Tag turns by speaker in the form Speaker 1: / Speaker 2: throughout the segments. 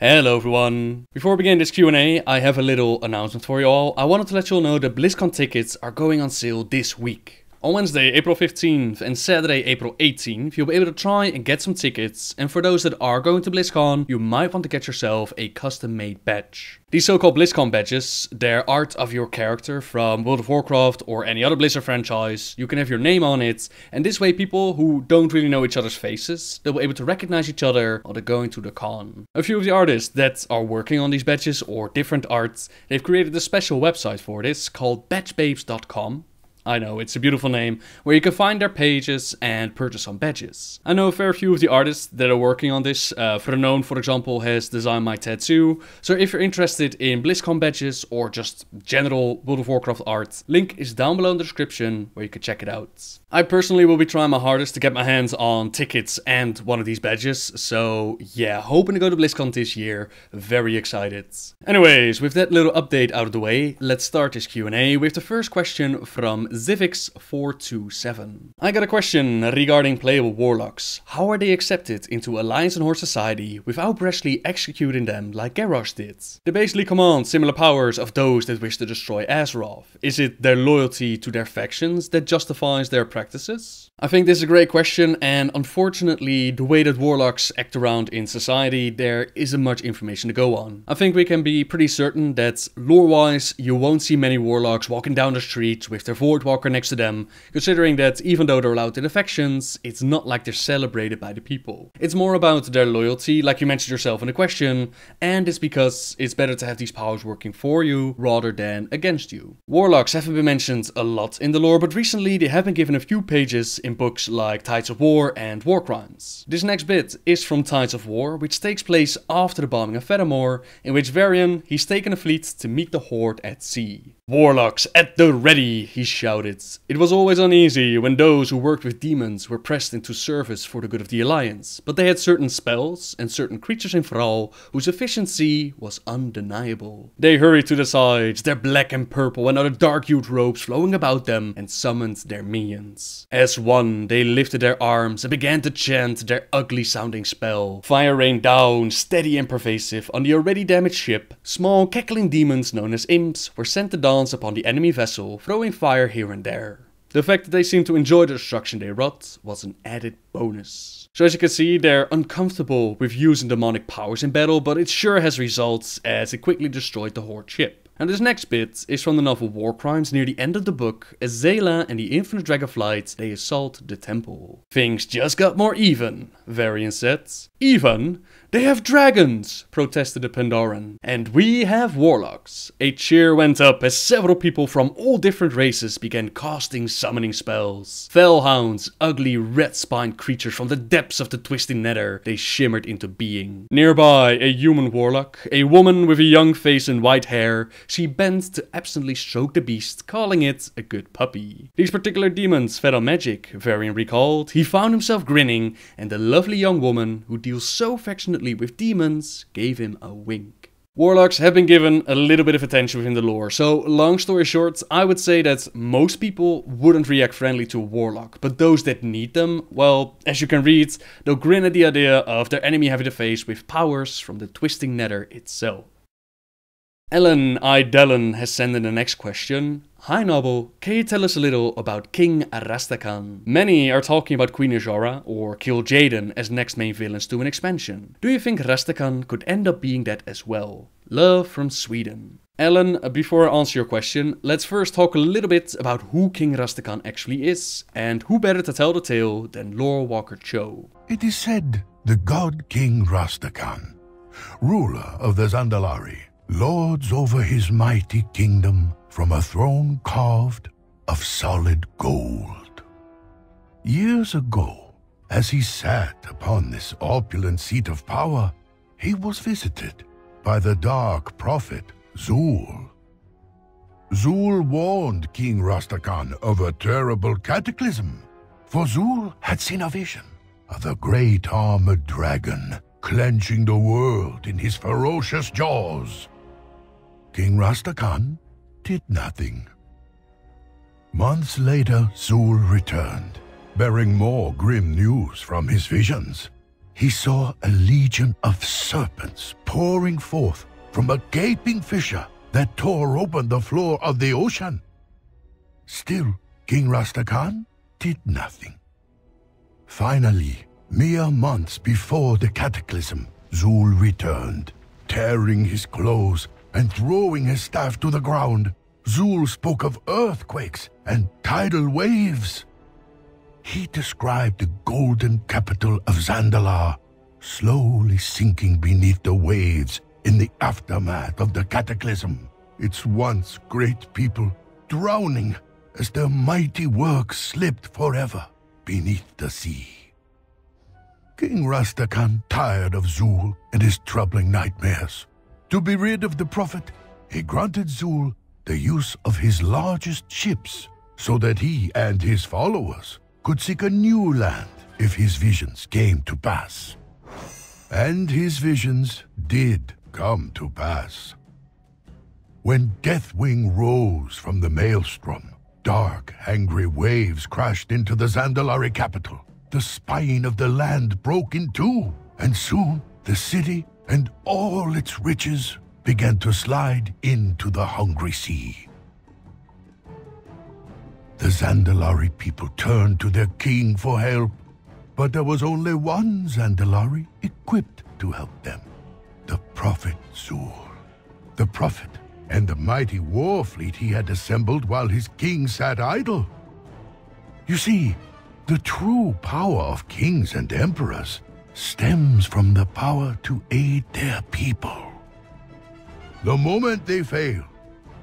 Speaker 1: Hello everyone! Before we begin this Q&A, I have a little announcement for you all. I wanted to let you all know that Blizzcon tickets are going on sale this week. On Wednesday, April 15th and Saturday, April 18th, you'll be able to try and get some tickets. And for those that are going to Blizzcon, you might want to get yourself a custom-made badge. These so-called Blizzcon badges, they're art of your character from World of Warcraft or any other Blizzard franchise. You can have your name on it, and this way people who don't really know each other's faces, they'll be able to recognize each other while they're going to the con. A few of the artists that are working on these badges or different arts, they've created a special website for this called badgebabes.com. I know, it's a beautiful name, where you can find their pages and purchase some badges. I know a fair few of the artists that are working on this. Vernon, for example, has designed my tattoo. So if you're interested in BlizzCon badges or just general World of Warcraft art, link is down below in the description where you can check it out. I personally will be trying my hardest to get my hands on tickets and one of these badges. So yeah, hoping to go to BlizzCon this year. Very excited. Anyways, with that little update out of the way, let's start this Q&A with the first question from Zivix427. I got a question regarding playable Warlocks. How are they accepted into Alliance and Horde society without brashly executing them like Garrosh did? They basically command similar powers of those that wish to destroy Azeroth. Is it their loyalty to their factions that justifies their practices? I think this is a great question, and unfortunately the way that Warlocks act around in society, there isn't much information to go on. I think we can be pretty certain that lore-wise you won't see many Warlocks walking down the street with their Voidwalker next to them, considering that even though they're allowed in the factions, it's not like they're celebrated by the people. It's more about their loyalty, like you mentioned yourself in the question, and it's because it's better to have these powers working for you rather than against you. Warlocks haven't been mentioned a lot in the lore, but recently they have been given a few pages in books like Tides of War and War Crimes. This next bit is from Tides of War, which takes place after the bombing of Fedamore, in which Varian, he's taken a fleet to meet the Horde at sea. "Warlocks at the ready," he shouted. "It was always uneasy when those who worked with demons were pressed into service for the good of the Alliance, but they had certain spells and certain creatures in Thrall whose efficiency was undeniable. They hurried to the sides, their black and purple and other dark-hued robes flowing about them, and summoned their minions. As one, they lifted their arms and began to chant their ugly-sounding spell. Fire rained down, steady and pervasive, on the already damaged ship. Small, cackling demons known as imps were sent to dance upon the enemy vessel, throwing fire here and there. The fact that they seemed to enjoy the destruction they wrought was an added bonus. So as you can see, they're uncomfortable with using demonic powers in battle, but it sure has results as it quickly destroyed the Horde ship." And this next bit is from the novel War Crimes near the end of the book, as Zayla and the Infinite Dragonflight, they assault the temple. "Things just got more even," Varian said. "Even? They have dragons," protested the Pandaran. "And we have Warlocks." A cheer went up as several people from all different races began casting summoning spells. Fellhounds, ugly red-spined creatures from the depths of the twisting nether, they shimmered into being. Nearby, a human Warlock, a woman with a young face and white hair, she bent to absently stroke the beast, calling it a good puppy. These particular demons fed on magic, Varian recalled. He found himself grinning, and the lovely young woman, who deals so affectionately with demons, gave him a wink. Warlocks have been given a little bit of attention within the lore, so long story short, I would say that most people wouldn't react friendly to a Warlock, but those that need them, well, as you can read, they'll grin at the idea of their enemy having to face with powers from the twisting nether itself. Ellen Idellen has sent in the next question. "Hi Noble, can you tell us a little about King Rastakhan? Many are talking about Queen Azora or Kil'jaeden as next main villains to an expansion. Do you think Rastakhan could end up being that as well? Love from Sweden." Ellen, before I answer your question, let's first talk a little bit about who King Rastakhan actually is, and who better to tell the tale than Lorewalker Cho.
Speaker 2: It is said the god King Rastakhan, ruler of the Zandalari, lords over his mighty kingdom from a throne carved of solid gold. Years ago, as he sat upon this opulent seat of power, he was visited by the dark prophet Zul. Zul warned King Rastakhan of a terrible cataclysm, for Zul had seen a vision of the great armored dragon clenching the world in his ferocious jaws. King Rastakhan did nothing. Months later, Zul returned, bearing more grim news from his visions. he saw a legion of serpents pouring forth from a gaping fissure that tore open the floor of the ocean. Still, King Rastakhan did nothing. Finally, mere months before the cataclysm, Zul returned, tearing his clothes and throwing his staff to the ground. Zul spoke of earthquakes and tidal waves. He described the golden capital of Zandalar slowly sinking beneath the waves in the aftermath of the cataclysm. Its once great people drowning as their mighty work slipped forever beneath the sea. King Rastakhan tired of Zul and his troubling nightmares. To be rid of the prophet, he granted Zul the use of his largest ships so that he and his followers could seek a new land if his visions came to pass. And his visions did come to pass. When Deathwing rose from the maelstrom, dark, angry waves crashed into the Zandalari capital. The spine of the land broke in two, and soon the city and all its riches began to slide into the hungry sea. The Zandalari people turned to their king for help, but there was only one Zandalari equipped to help them, the Prophet Zul. The Prophet and the mighty war fleet he had assembled while his king sat idle. You see, the true power of kings and emperors stems from the power to aid their people. The moment they fail,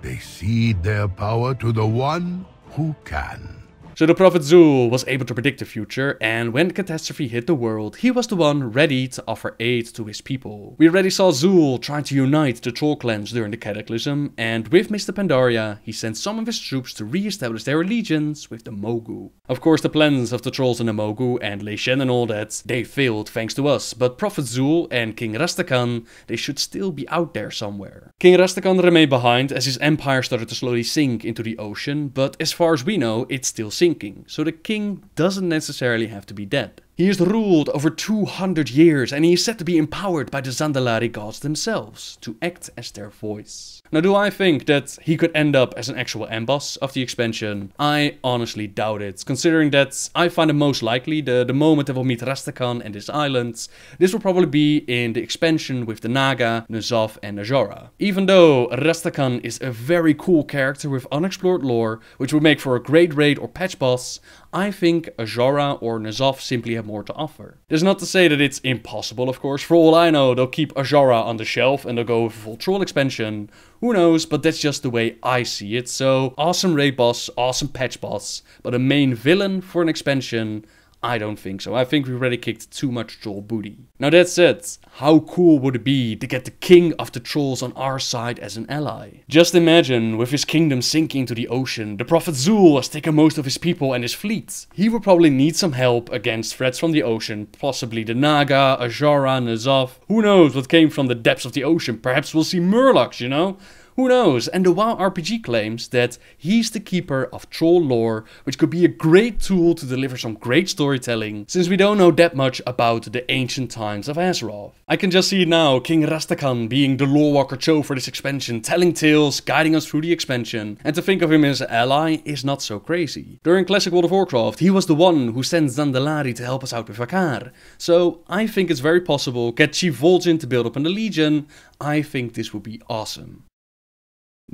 Speaker 2: they cede their power to the one who can.
Speaker 1: So the Prophet Zul was able to predict the future, and when the catastrophe hit the world, he was the one ready to offer aid to his people. We already saw Zul trying to unite the troll clans during the cataclysm, and with Mr. Pandaria, he sent some of his troops to re-establish their allegiance with the Mogu. Of course, the plans of the trolls and the Mogu and Lei Shen and all that, they failed thanks to us, but Prophet Zul and King Rastakhan, they should still be out there somewhere. King Rastakhan remained behind as his empire started to slowly sink into the ocean, but as far as we know, it's still sinking, so the king doesn't necessarily have to be dead. He has ruled over 200 years and he is said to be empowered by the Zandalari gods themselves to act as their voice. Now, do I think that he could end up as an actual end boss of the expansion? I honestly doubt it, considering that I find it most likely the moment that we'll meet Rastakhan and his islands, this will probably be in the expansion with the Naga, N'Zoth and Azora. Even though Rastakhan is a very cool character with unexplored lore, which would make for a great raid or patch boss, I think Azora or N'Zoth simply have more to offer. That's not to say that it's impossible, of course. For all I know, they'll keep Azora on the shelf and they'll go with a full troll expansion. Who knows, but that's just the way I see it. So, awesome raid boss, awesome patch boss, but a main villain for an expansion, I don't think so. I think we already kicked too much troll booty. Now that said, how cool would it be to get the king of the trolls on our side as an ally? Just imagine, with his kingdom sinking into the ocean, the Prophet Zul has taken most of his people and his fleet. He will probably need some help against threats from the ocean, possibly the Naga, Azora, N'Zoth. Who knows what came from the depths of the ocean? Perhaps we'll see Murlocs, you know? Who knows? And the WoW RPG claims that he's the keeper of troll lore, which could be a great tool to deliver some great storytelling, since we don't know that much about the ancient times of Azeroth. I can just see now King Rastakhan being the Lorewalker Cho for this expansion, telling tales, guiding us through the expansion, and to think of him as an ally is not so crazy. During Classic World of Warcraft, he was the one who sent Zandalari to help us out with Vakar, so I think it's very possible, get Chief Vol'jin to build up in the Legion. I think this would be awesome.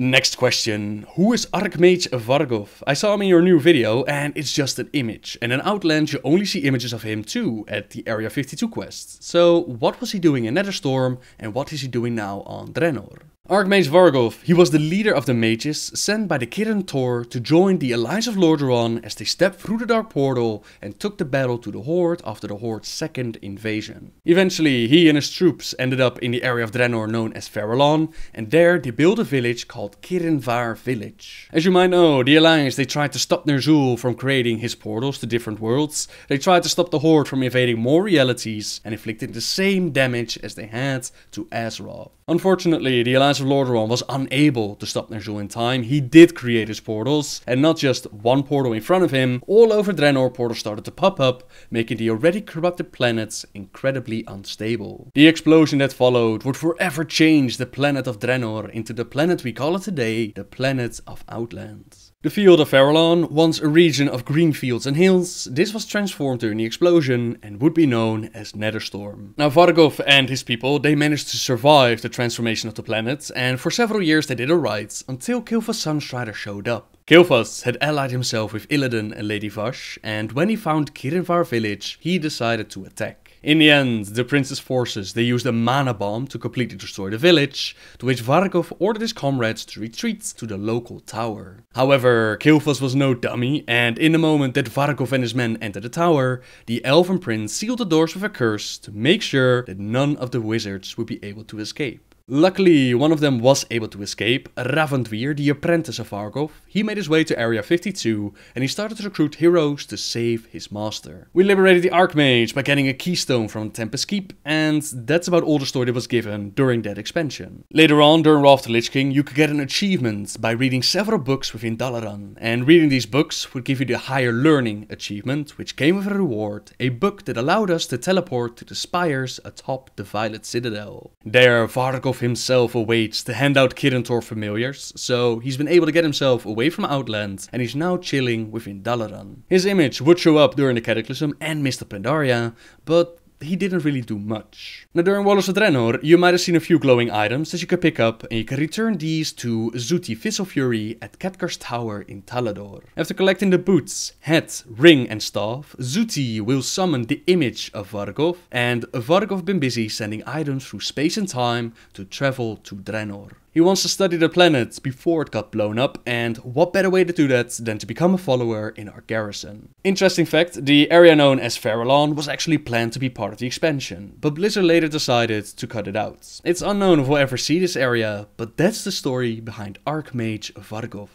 Speaker 1: Next question. Who is Archmage Vargoth? I saw him in your new video and it's just an image. And in Outland you only see images of him too at the Area 52 quest. So what was he doing in Netherstorm and what is he doing now on Draenor? Archmage Vargoth, he was the leader of the mages sent by the Kirin Tor to join the Alliance of Lordaeron as they stepped through the Dark Portal and took the battle to the Horde after the Horde's second invasion. Eventually, he and his troops ended up in the area of Draenor known as Farallon, and there they built a village called Kirinvar Village. As you might know, the Alliance, they tried to stop Ner'zhul from creating his portals to different worlds. They tried to stop the Horde from invading more realities and inflicting the same damage as they had to Azeroth. Unfortunately, the Alliance of Lordaeron was unable to stop Ner'zhul in time. He did create his portals, and not just one portal in front of him, all over Draenor portals started to pop up, making the already corrupted planets incredibly unstable. The explosion that followed would forever change the planet of Draenor into the planet we call it today, the planet of Outlands. The field of Farallon, once a region of green fields and hills, this was transformed during the explosion and would be known as Netherstorm. Now Vargoth and his people, they managed to survive the transformation of the planet, and for several years they did alright, until Kilfa's Sunstrider showed up. Kilfas had allied himself with Illidan and Lady Vash, and when he found Kirinvar village, he decided to attack. In the end, the prince's forces, they used a mana bomb to completely destroy the village, to which Vargoth ordered his comrades to retreat to the local tower. However, Kilfas was no dummy, and in the moment that Vargoth and his men entered the tower, the elven prince sealed the doors with a curse to make sure that none of the wizards would be able to escape. Luckily, one of them was able to escape. Ravandvir, the apprentice of Vargoth, he made his way to Area 52 and he started to recruit heroes to save his master. We liberated the Archmage by getting a keystone from Tempest Keep, and that's about all the story that was given during that expansion. Later on, during Wrath of the Lich King, you could get an achievement by reading several books within Dalaran, and reading these books would give you the higher learning achievement, which came with a reward, a book that allowed us to teleport to the spires atop the Violet Citadel. There, Vargoth himself awaits to hand out Kirintor familiars, so he's been able to get himself away from Outland and he's now chilling within Dalaran. His image would show up during the Cataclysm and Mist of Pandaria, but he didn't really do much. Now during Warlocks of Draenor, you might have seen a few glowing items that you could pick up, and you can return these to Zuti Fizzlefury at Khadgar's tower in Talador. After collecting the boots, hat, ring and staff, Zuti will summon the image of Vargoth, and Vargoth been busy sending items through space and time to travel to Draenor. He wants to study the planet before it got blown up, and what better way to do that than to become a follower in our garrison. Interesting fact, the area known as Farallon was actually planned to be part of the expansion, but Blizzard later decided to cut it out. It's unknown if we'll ever see this area, but that's the story behind Archmage Vargoth.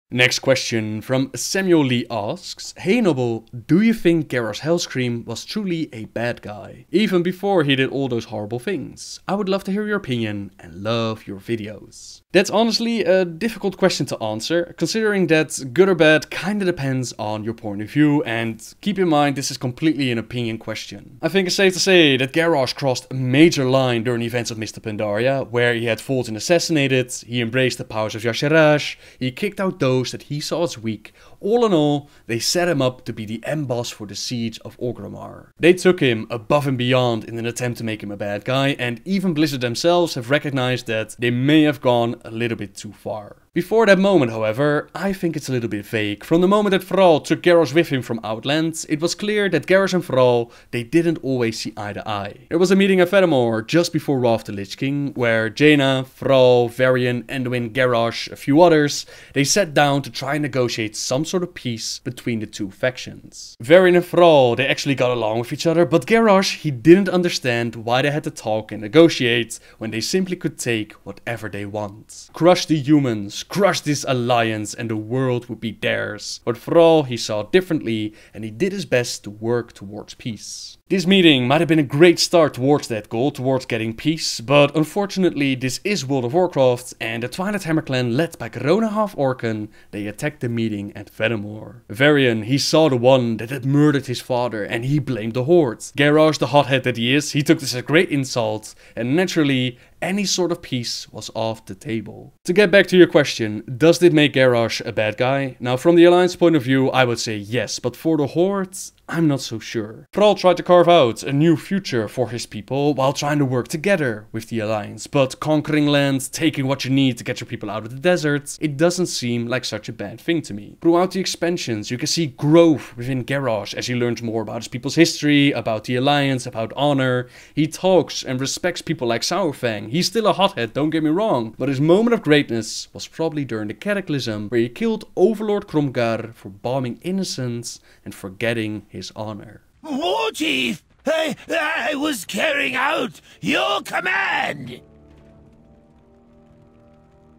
Speaker 1: Next question from Samuel Lee asks, "Hey Noble, do you think Garrosh Hellscream was truly a bad guy, even before he did all those horrible things? I would love to hear your opinion and love your videos." That's honestly a difficult question to answer, considering that good or bad kinda depends on your point of view, and keep in mind this is completely an opinion question. I think it's safe to say that Garrosh crossed a major line during the events of Mr. Pandaria, where he had Fulton assassinated, he embraced the powers of Yasharash, he kicked out those that he saw as weak. All in all, they set him up to be the end boss for the siege of Orgrimmar. They took him above and beyond in an attempt to make him a bad guy, and even Blizzard themselves have recognized that they may have gone a little bit too far. Before that moment, however, I think it's a little bit vague. From the moment that Thrall took Garrosh with him from Outlands, it was clear that Garrosh and Thrall, they didn't always see eye to eye. There was a meeting at Fedamore just before Wrath of the Lich King, where Jaina, Thrall, Varian, Anduin, Garrosh, a few others, they sat down to try and negotiate some sort of peace between the two factions. Varian and Thrall, they actually got along with each other, but Garrosh, he didn't understand why they had to talk and negotiate when they simply could take whatever they want. Crush the humans, crush this alliance, and the world would be theirs. But Thrall, he saw it differently, and he did his best to work towards peace. This meeting might have been a great start towards that goal, towards getting peace, but unfortunately this is World of Warcraft, and the Twilight Hammer clan led by Garona Half-Orcan, they attacked the meeting at Fedamore. Varian, he saw the one that had murdered his father, and he blamed the Horde. Garrosh, the hothead that he is, he took this as a great insult, and naturally, any sort of peace was off the table. To get back to your question, does this make Garrosh a bad guy? Now from the Alliance point of view, I would say yes, but for the Horde, I'm not so sure. Thrall tried to carve out a new future for his people while trying to work together with the Alliance, but conquering land, taking what you need to get your people out of the desert, it doesn't seem like such a bad thing to me. Throughout the expansions, you can see growth within Garrosh as he learns more about his people's history, about the Alliance, about honor. He talks and respects people like Sourfang. He's still a hothead, don't get me wrong, but his moment of greatness was probably during the Cataclysm, where he killed Overlord Kromgar for bombing innocents and forgetting his honor.
Speaker 3: War Chief! I was carrying out your command!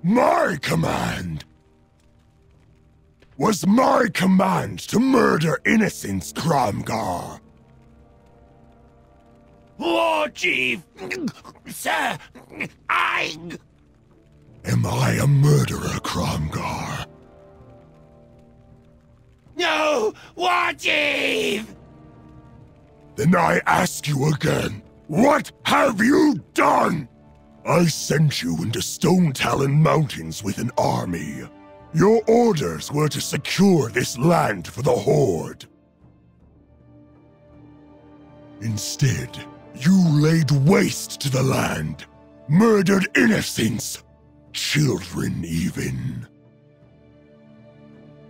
Speaker 2: My command was my command to murder innocents, Kromgar.
Speaker 3: War War Chief! Sir,
Speaker 2: Am I a murderer, Cromgar?
Speaker 3: No! War Chief!
Speaker 2: Then I ask you again, what have you done? I sent you into Stone Talon Mountains with an army. Your orders were to secure this land for the Horde. Instead, you laid waste to the land, murdered innocents, children even.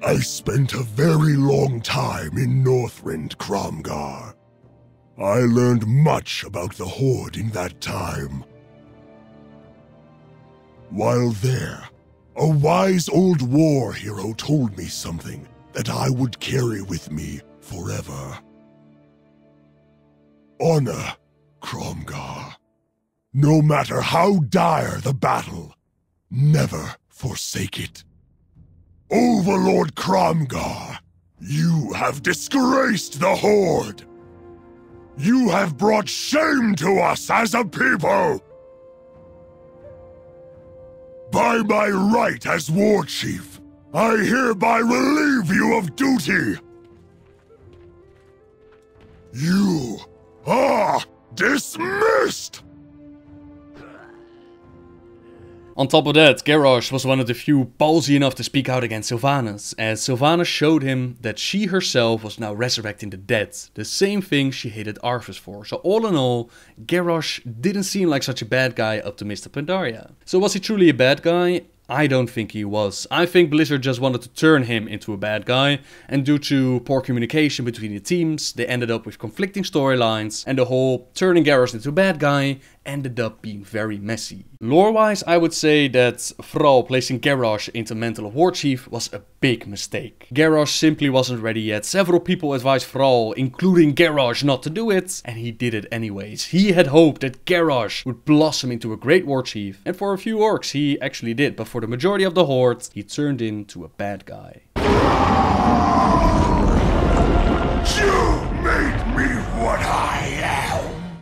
Speaker 2: I spent a very long time in Northrend, Cromgar. I learned much about the Horde in that time. While there, a wise old war hero told me something that I would carry with me forever. Honor, Cromgar. No matter how dire the battle, never forsake it. Overlord Cromgar, you have disgraced the Horde. You have brought shame to us as a people. By my right as War Chief, I hereby relieve you of duty. You are dismissed!
Speaker 1: On top of that, Garrosh was one of the few ballsy enough to speak out against Sylvanas, as Sylvanas showed him that she herself was now resurrecting the dead, the same thing she hated Arthas for. So all in all, Garrosh didn't seem like such a bad guy up to Mr. Pandaria. So was he truly a bad guy? I don't think he was. I think Blizzard just wanted to turn him into a bad guy, and due to poor communication between the teams, they ended up with conflicting storylines, and the whole turning Garrosh into a bad guy ended up being very messy. Lore-wise, I would say that Thrall placing Garrosh into Mantle of War Chief was a big mistake. Garrosh simply wasn't ready yet. Several people advised Thrall, including Garrosh, not to do it, and he did it anyways. He had hoped that Garrosh would blossom into a great war chief, and for a few orcs he actually did, but for the majority of the Horde, he turned into a bad guy.
Speaker 2: You made me what I am!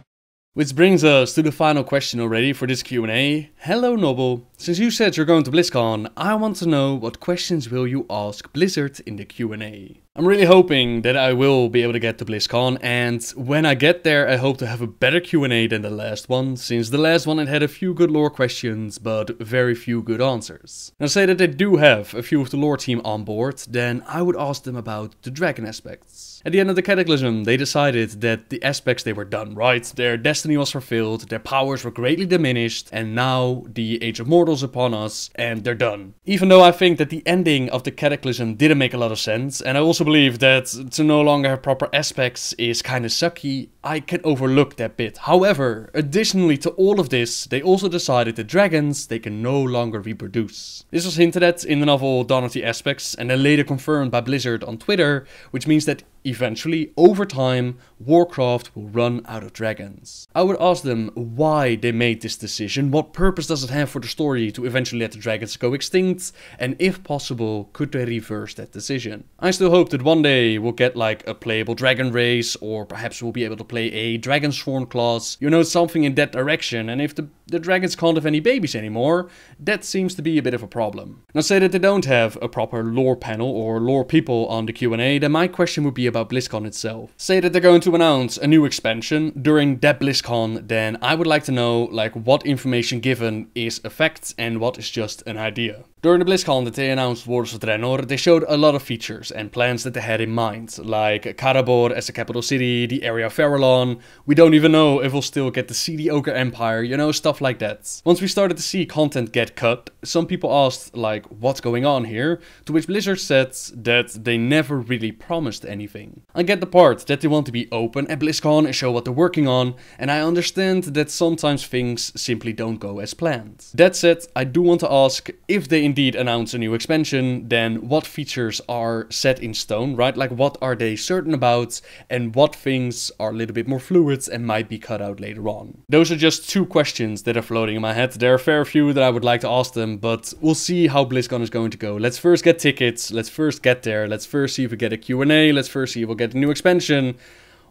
Speaker 1: Which brings us to the final question already for this Q&A. Hello Noble, since you said you're going to BlizzCon, I want to know what questions will you ask Blizzard in the Q&A. I'm really hoping that I will be able to get to BlizzCon, and when I get there I hope to have a better Q&A than the last one, since the last one it had a few good lore questions, but very few good answers. Now say that they do have a few of the lore team on board, then I would ask them about the dragon aspects. At the end of the Cataclysm, they decided that the aspects they were done right, their destiny was fulfilled, their powers were greatly diminished, and now the Age of Mortal's upon us, and they're done. Even though I think that the ending of the Cataclysm didn't make a lot of sense, and I also believe that to no longer have proper aspects is kinda sucky, I can overlook that bit. However, additionally to all of this, they also decided that dragons, they can no longer reproduce. This was hinted at in the novel Dawn of the Aspects, and then later confirmed by Blizzard on Twitter, which means that eventually, over time, Warcraft will run out of dragons. I would ask them why they made this decision, what purpose does it have for the story to eventually let the dragons go extinct, and if possible, could they reverse that decision? I still hope that one day we'll get like a playable dragon race, or perhaps we'll be able to play a Dragonsworn class, you know, something in that direction, and if the dragons can't have any babies anymore, that seems to be a bit of a problem. Now say that they don't have a proper lore panel or lore people on the Q&A, then my question would be about BlizzCon itself. Say that they're going to announce a new expansion during that BlizzCon, then I would like to know like what information given is a fact and what is just an idea. During the BlizzCon that they announced Warlocks of Draenor, they showed a lot of features and plans that they had in mind, like Karabor as the capital city, the area of Farallon. We don't even know if we'll still get to see the Ogre Empire, you know, stuff like that. Once we started to see content get cut, some people asked like, what's going on here? To which Blizzard said that they never really promised anything. I get the part that they want to be open at BlizzCon and show what they're working on, and I understand that sometimes things simply don't go as planned. That said, I do want to ask, if they indeed announce a new expansion, then what features are set in stone, right? Like what are they certain about, and what things are a little bit more fluid and might be cut out later on? Those are just two questions that are floating in my head. There are a fair few that I would like to ask them, but we'll see how BlizzCon is going to go. Let's first get tickets, let's first get there, let's first see if we get a Q&A, let's first see if we'll get a new expansion.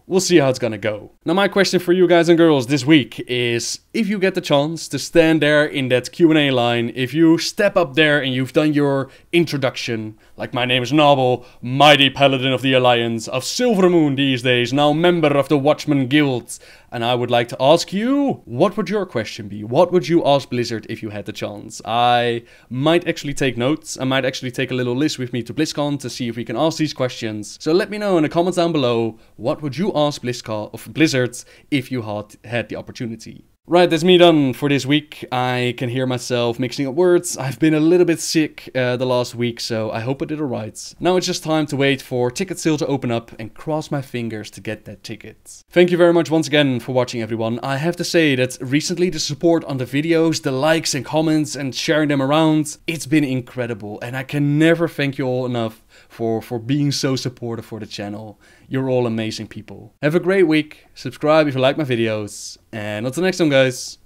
Speaker 1: we'll see how it's gonna go. Now my question for you guys and girls this week is, if you get the chance to stand there in that Q&A line, if you step up there and you've done your introduction, like my name is Noble, mighty paladin of the Alliance, of Silvermoon these days, now member of the Watchman Guild, and I would like to ask you, what would your question be? What would you ask Blizzard if you had the chance? I might actually take notes. I might actually take a little list with me to BlizzCon to see if we can ask these questions. So let me know in the comments down below, what would you ask Blizzard if you had the opportunity? Right, that's me done for this week. I can hear myself mixing up words. I've been a little bit sick the last week, so I hope I did alright. Now it's just time to wait for ticket sale to open up and cross my fingers to get that ticket. Thank you very much once again for watching, everyone. I have to say that recently the support on the videos, the likes and comments and sharing them around, it's been incredible. And I can never thank you all enough for being so supportive for the channel. You're all amazing people. Have a great week. Subscribe if you like my videos. And until next time, guys.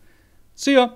Speaker 1: See ya!